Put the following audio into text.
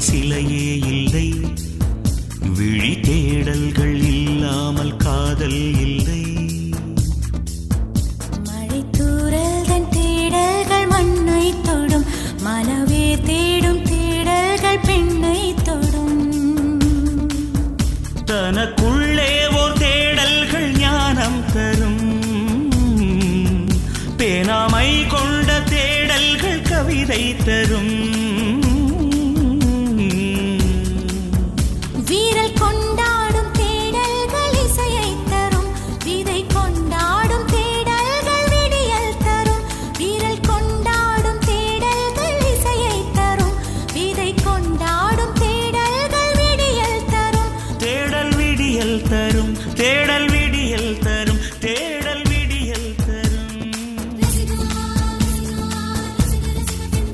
சிலையே இல்லை, விழி தேடல்கள் இல்லாமல் காதல் இல்லை. மழைத்தூறல் தன் தேடல்கள் மண்ணை தொடும், மனவே தேடும் தேடல்கள் பெண்ணை தொடும். தனக்குள்ளே ஓர் தேடல்கள் ஞானம் தரும், பேனாமை கொண்ட தேடல்கள் கவிதை தரும்.